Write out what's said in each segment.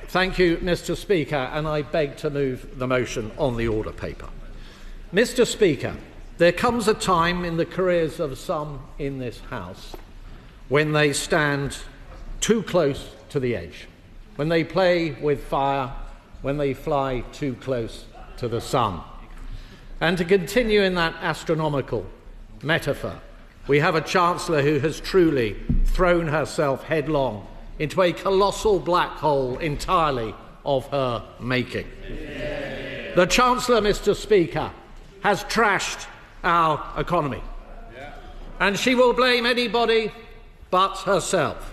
Thank you, Mr. Speaker, and I beg to move the motion on the order paper. Mr. Speaker, there comes a time in the careers of some in this House when they stand too close to the edge, when they play with fire, when they fly too close to the sun. And to continue in that astronomical metaphor, we have a Chancellor who has truly thrown herself headlong into a colossal black hole entirely of her making. The Chancellor, Mr. Speaker, has trashed our economy, and she will blame anybody but herself.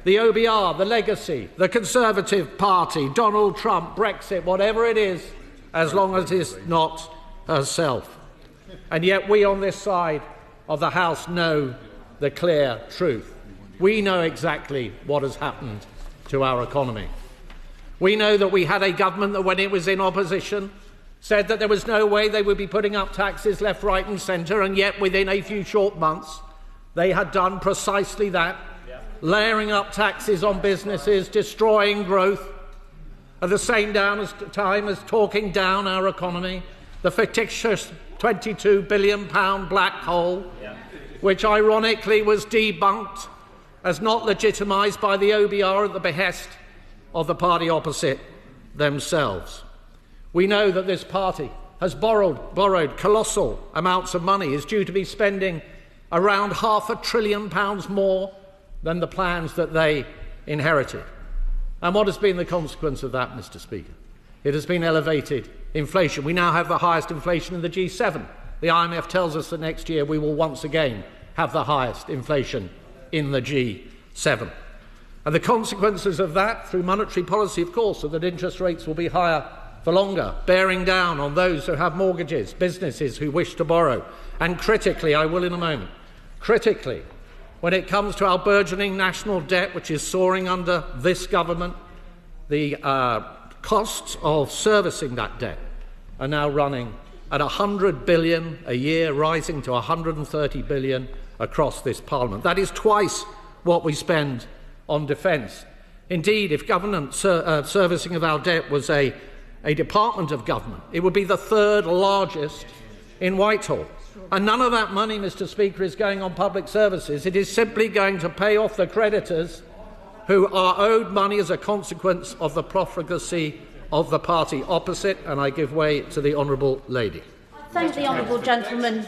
The OBR, the legacy, the Conservative Party, Donald Trump, Brexit, whatever it is, as long as it is not herself. And yet we on this side of the House know the clear truth. We know exactly what has happened to our economy. We know that we had a government that, when it was in opposition, said that there was no way they would be putting up taxes left, right and centre, and yet within a few short months they had done precisely that, layering up taxes on businesses, destroying growth, at the same time as talking down our economy, the fictitious £22 billion black hole, which ironically was debunked as not legitimised by the OBR at the behest of the party opposite themselves. We know that this party has borrowed colossal amounts of money, is due to be spending around £500 billion more than the plans that they inherited. And what has been the consequence of that, Mr. Speaker? It has been elevated inflation. We now have the highest inflation in the G7. The IMF tells us that next year we will once again have the highest inflation in the G7. And the consequences of that, through monetary policy, of course, are that interest rates will be higher for longer, bearing down on those who have mortgages, businesses who wish to borrow. And critically, I will in a moment, critically, when it comes to our burgeoning national debt, which is soaring under this government, the costs of servicing that debt are now running at £100 billion a year, rising to £130 billion across this Parliament. That is twice what we spend on defence. Indeed, if government servicing of our debt was a department of government, it would be the third largest in Whitehall. And none of that money, Mr. Speaker, is going on public services. It is simply going to pay off the creditors who are owed money as a consequence of the profligacy of the party opposite. And I give way to the honourable lady. Thank the honourable gentleman.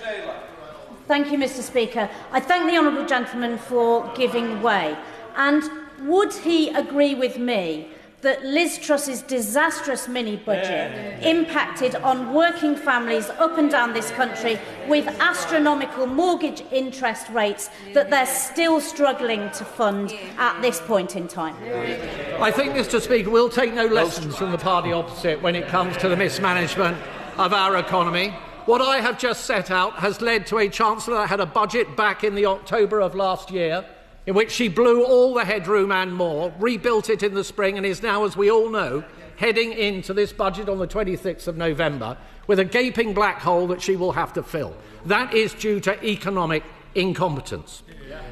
Thank you, Mr. Speaker. I thank the honourable gentleman for giving way. And would he agree with me that Liz Truss's disastrous mini-budget impacted on working families up and down this country with astronomical mortgage interest rates that they're still struggling to fund at this point in time? I think, Mr. Speaker, we'll take no lessons from the party opposite when it comes to the mismanagement of our economy. What I have just set out has led to a Chancellor that had a budget back in the October of last year, in which she blew all the headroom and more, rebuilt it in the spring, and is now, as we all know, heading into this budget on the 26th of November with a gaping black hole that she will have to fill. That is due to economic incompetence.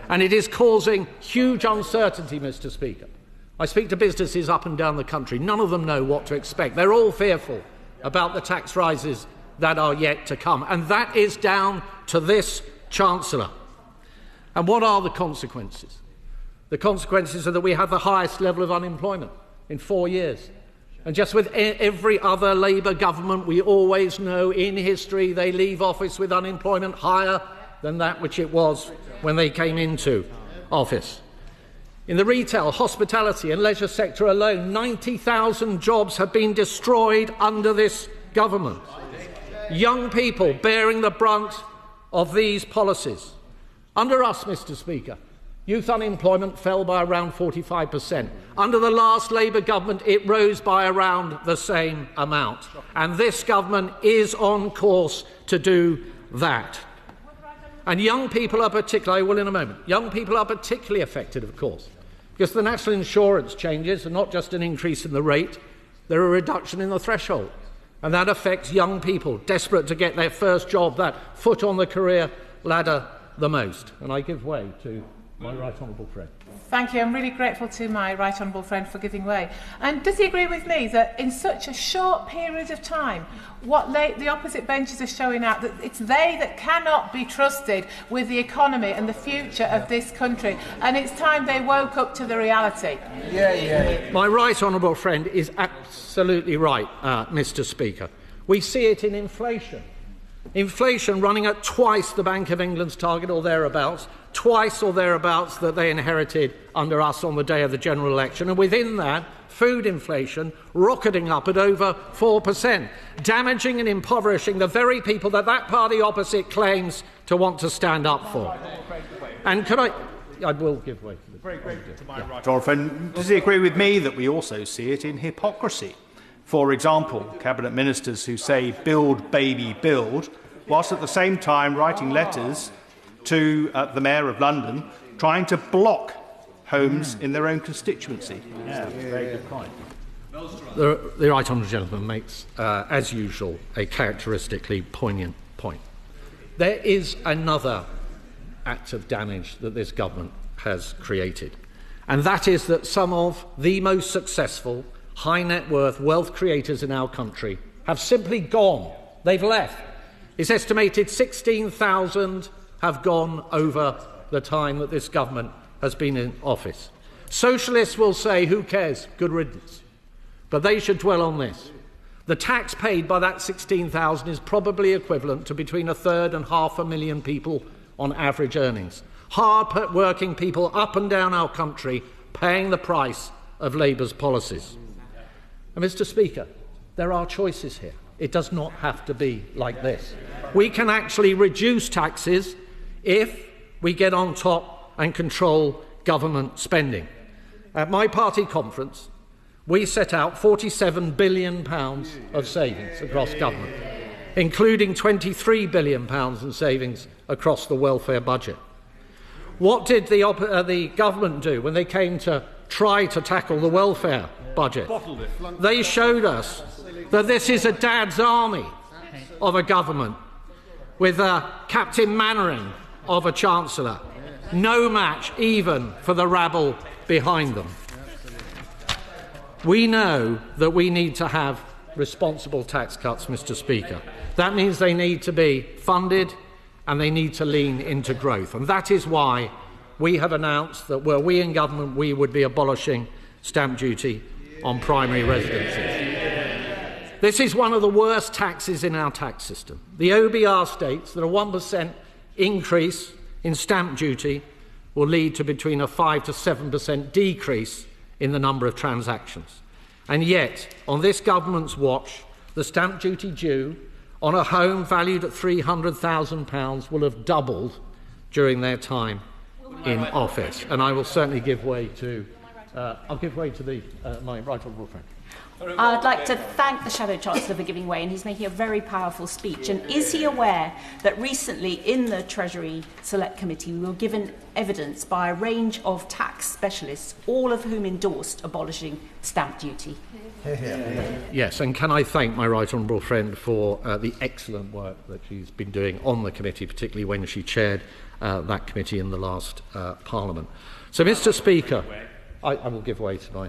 And it is causing huge uncertainty, Mr. Speaker. I speak to businesses up and down the country. None of them know what to expect. They're all fearful about the tax rises that are yet to come. And that is down to this Chancellor. And what are the consequences? The consequences are that we have the highest level of unemployment in 4 years. And just with every other Labour government, we always know in history they leave office with unemployment higher than that which it was when they came into office. In the retail, hospitality and leisure sector alone, 90,000 jobs have been destroyed under this government. Young people bearing the brunt of these policies. Under us, Mr. Speaker, youth unemployment fell by around 45%. Under the last Labour government, it rose by around the same amount. And this government is on course to do that. And young people are particularly, I will in a moment, young people are particularly affected, of course, because the national insurance changes are not just an increase in the rate, they're a reduction in the threshold. And that affects young people desperate to get their first job, that foot on the career ladder, the most. And I give way to My right honourable friend. Thank you. I'm really grateful to my right honourable friend for giving way. And does he agree with me that in such a short period of time, what the opposite benches are showing out, that it's they that cannot be trusted with the economy and the future of this country, and it's time they woke up to the reality? My right honourable friend is absolutely right, Mr. Speaker. We see it in inflation. Inflation running at twice the Bank of England's target or thereabouts, twice or thereabouts that they inherited under us on the day of the general election. And within that, food inflation rocketing up at over 4%, damaging and impoverishing the very people that party opposite claims to want to stand up for. And could I will give way. Very grateful to my right honourable friend. Does he agree with me that we also see it in hypocrisy? For example, cabinet ministers who say build, baby, build, whilst at the same time writing letters to the Mayor of London trying to block homes in their own constituency. Very good point. The right honourable gentleman makes, as usual, a characteristically poignant point. There is another act of damage that this government has created, and that is that some of the most successful high net worth wealth creators in our country have simply gone. They've left. It's estimated 16,000 have gone over the time that this government has been in office. Socialists will say, who cares, good riddance. But they should dwell on this. The tax paid by that 16,000 is probably equivalent to between a third and 500,000 people on average earnings. Hard-working people up and down our country paying the price of Labour's policies. And Mr. Speaker, there are choices here. It does not have to be like this. We can actually reduce taxes if we get on top and control government spending. At my party conference, we set out £47 billion of savings across government, including £23 billion in savings across the welfare budget. What did the government do when they came to try to tackle the welfare budget? They showed us that this is a dad's army of a government with a Captain Mannering of a Chancellor. No match even for the rabble behind them. We know that we need to have responsible tax cuts, Mr. Speaker. That means they need to be funded and they need to lean into growth. And that is why we have announced that were we in government, we would be abolishing stamp duty on primary residences. This is one of the worst taxes in our tax system. The OBR states that a 1% increase in stamp duty will lead to between a 5 to 7% decrease in the number of transactions. And yet, on this government's watch, the stamp duty due on a home valued at £300,000 will have doubled during their time in office. And I will certainly give way to my right honourable friend. I'd like to thank the Shadow Chancellor for giving way, and he's making a very powerful speech. And is he aware that recently in the Treasury Select Committee we were given evidence by a range of tax specialists, all of whom endorsed abolishing stamp duty? Yes, and can I thank my right honourable friend for the excellent work that she's been doing on the committee, particularly when she chaired that committee in the last Parliament. So, Mr. Speaker, I will give way to my...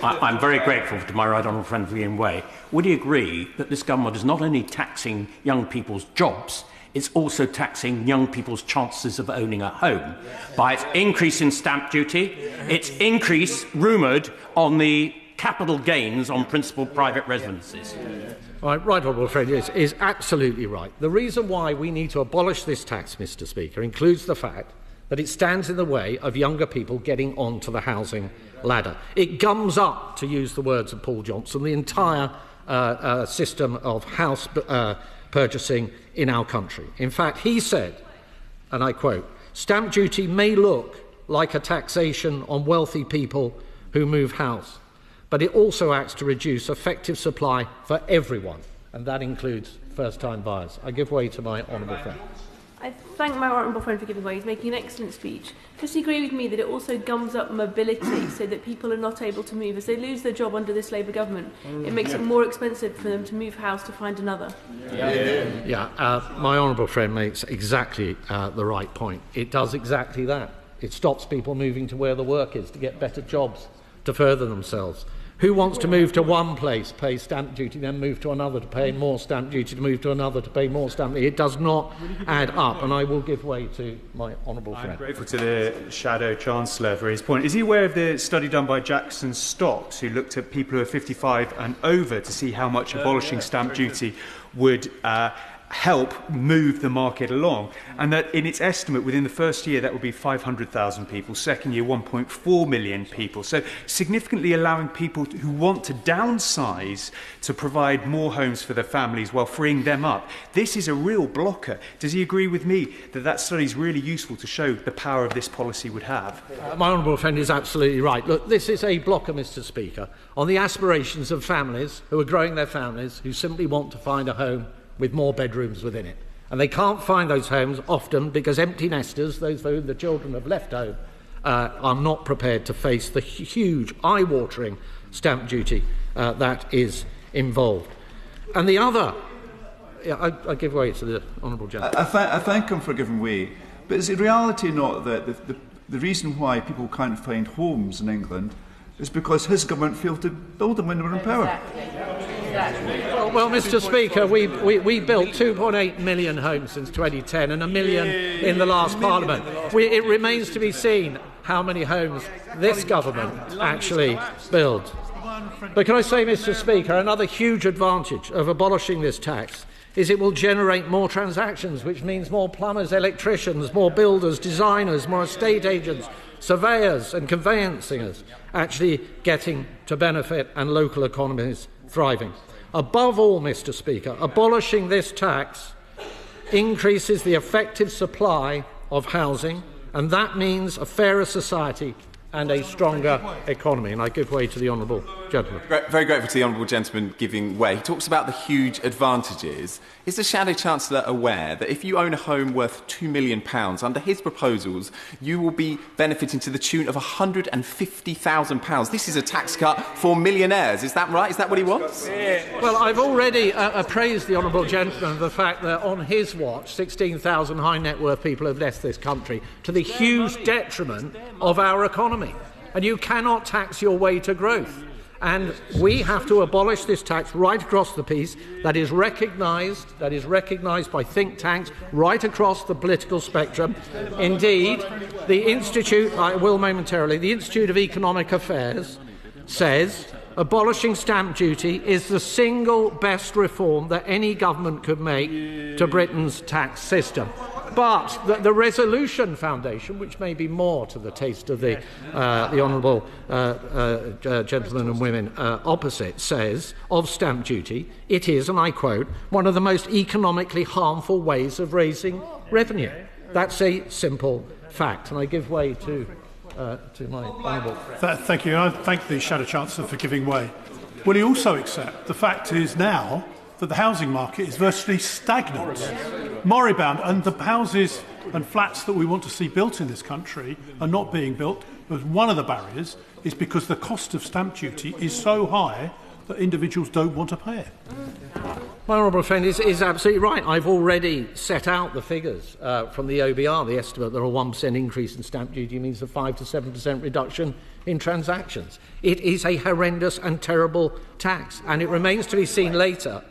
I'm very grateful to my right honourable friend for giving way. Would he agree that this government is not only taxing young people's jobs, it's also taxing young people's chances of owning a home by its increase in stamp duty, its increase, rumoured, on the capital gains on principal private residences? My right honourable friend is absolutely right. The reason why we need to abolish this tax, Mr. Speaker, includes the fact that it stands in the way of younger people getting onto the housing ladder. It gums up, to use the words of Paul Johnson, the entire system of house purchasing in our country. In fact, he said, and I quote, "Stamp duty may look like a taxation on wealthy people who move house, but it also acts to reduce effective supply for everyone, and that includes first-time buyers." I give way to my honourable friend. I thank my honourable friend for giving way. He's making an excellent speech. Does he agree with me that it also gums up mobility so that people are not able to move? As they lose their job under this Labour government, it makes it more expensive for them to move house to find another. My honourable friend makes exactly the right point. It does exactly that. It stops people moving to where the work is to get better jobs, to further themselves. Who wants to move to one place, pay stamp duty, then move to another to pay more stamp duty, to move to another to pay more stamp duty? It does not add up, and I will give way to my honourable friend. I'm grateful to the Shadow Chancellor for his point. Is he aware of the study done by Jackson Stocks, who looked at people who are 55 and over to see how much abolishing stamp duty would help move the market along, and that in its estimate within the first year that would be 500,000 people, second year 1.4 million people, so significantly allowing people who want to downsize to provide more homes for their families while freeing them up. This is a real blocker. Does he agree with me that that study is really useful to show the power of this policy would have? My honourable friend is absolutely right. Look, this is a blocker, Mr. Speaker, on the aspirations of families who are growing their families, who simply want to find a home with more bedrooms within it. And they can't find those homes often because empty nesters, those for whom the children have left home, are not prepared to face the huge, eye-watering stamp duty that is involved. And the other... I give way to the honourable gentleman. I thank him for giving way. But is it reality not that the reason why people can't find homes in England is because his government failed to build them when they were in power? Well, Mr. Speaker, we built 2.8 million homes since 2010 and 1 million in the last Parliament. It remains to be seen how many homes this government actually builds. But can I say, Mr. Speaker, another huge advantage of abolishing this tax is it will generate more transactions, which means more plumbers, electricians, more builders, designers, more estate agents, surveyors and conveyancers actually getting to benefit and local economies thriving. Above all, Mr. Speaker, abolishing this tax increases the effective supply of housing, and that means a fairer society and a stronger economy. And I give way to the honourable gentleman. Very grateful to the honourable gentleman giving way. He talks about the huge advantages. Is the Shadow Chancellor aware that if you own a home worth £2 million, under his proposals, you will be benefiting to the tune of £150,000? This is a tax cut for millionaires. Is that right? Is that what he wants? Well, I've already appraised the honourable gentleman of the fact that on his watch, 16,000 high net worth people have left this country to the huge detriment of our economy. And you cannot tax your way to growth. And we have to abolish this tax right across the piece. That is recognised by think tanks right across the political spectrum. Indeed, the Institute, I will momentarily, the Institute of Economic Affairs says abolishing stamp duty is the single best reform that any government could make to Britain's tax system. But the Resolution Foundation, which may be more to the taste of the honourable gentlemen and women opposite, says of stamp duty, it is, and I quote, one of the most economically harmful ways of raising revenue. That's a simple fact, and I give way to my honourable friend. Thank you. I thank the Shadow Chancellor for giving way. Will he also accept the fact is now that the housing market is virtually stagnant, moribund, and the houses and flats that we want to see built in this country are not being built? Because one of the barriers is because the cost of stamp duty is so high that individuals don't want to pay it. My honourable friend is absolutely right. I've already set out the figures from the OBR. The estimate that a 1% increase in stamp duty means a 5 to 7% reduction in transactions. It is a horrendous and terrible tax, and it remains to be seen later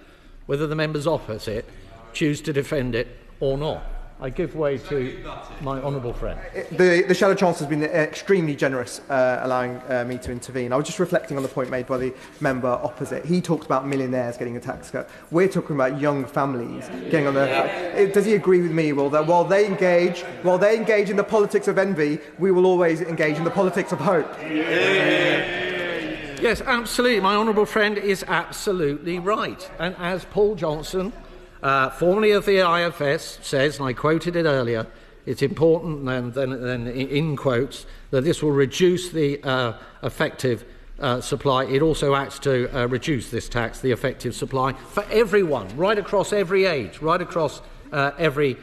whether the members opposite choose to defend it or not. I give way to my honourable friend. The Shadow Chancellor has been extremely generous allowing me to intervene. I was just reflecting on the point made by the member opposite. He talked about millionaires getting a tax cut. We're talking about young families getting on the... Does he agree with me, Will, that while they engage in the politics of envy, we will always engage in the politics of hope? Yes, absolutely. My honourable friend is absolutely right. And as Paul Johnson, formerly of the IFS, says, and I quoted it earlier, it's important, and then in quotes, that this will reduce the effective supply. It also acts to reduce this tax, the effective supply, for everyone, right across every age, right across every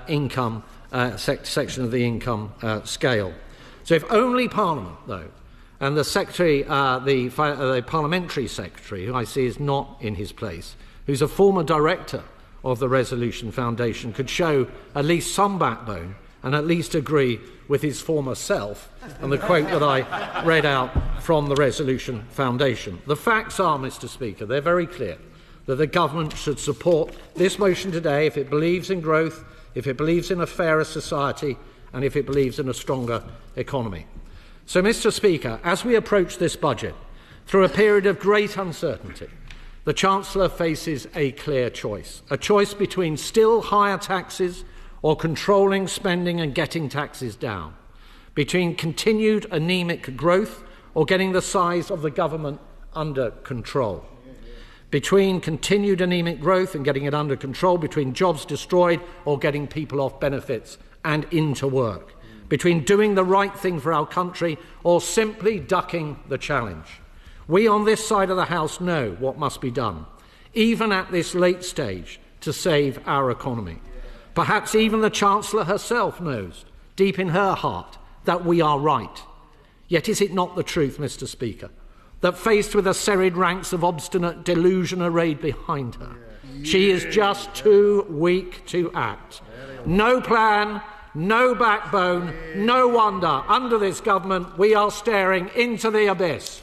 income section of the income scale. So if only Parliament, though, and the Secretary, the Parliamentary Secretary, who I see is not in his place, who's a former director of the Resolution Foundation, could show at least some backbone and at least agree with his former self and the quote that I read out from the Resolution Foundation. The facts are, Mr. Speaker, they're very clear, that the government should support this motion today if it believes in growth, if it believes in a fairer society, and if it believes in a stronger economy. So, Mr. Speaker, as we approach this budget, through a period of great uncertainty, the Chancellor faces a clear choice, a choice between still higher taxes or controlling spending and getting taxes down, between continued anaemic growth or getting the size of the government under control, between continued anaemic growth and getting it under control, between jobs destroyed or getting people off benefits and into work, between doing the right thing for our country or simply ducking the challenge. We on this side of the House know what must be done, even at this late stage, to save our economy. Perhaps even the Chancellor herself knows, deep in her heart, that we are right. Yet is it not the truth, Mr. Speaker, that faced with the serried ranks of obstinate delusion arrayed behind her, she is just too weak to act? No plan, no backbone, no wonder under this government we are staring into the abyss.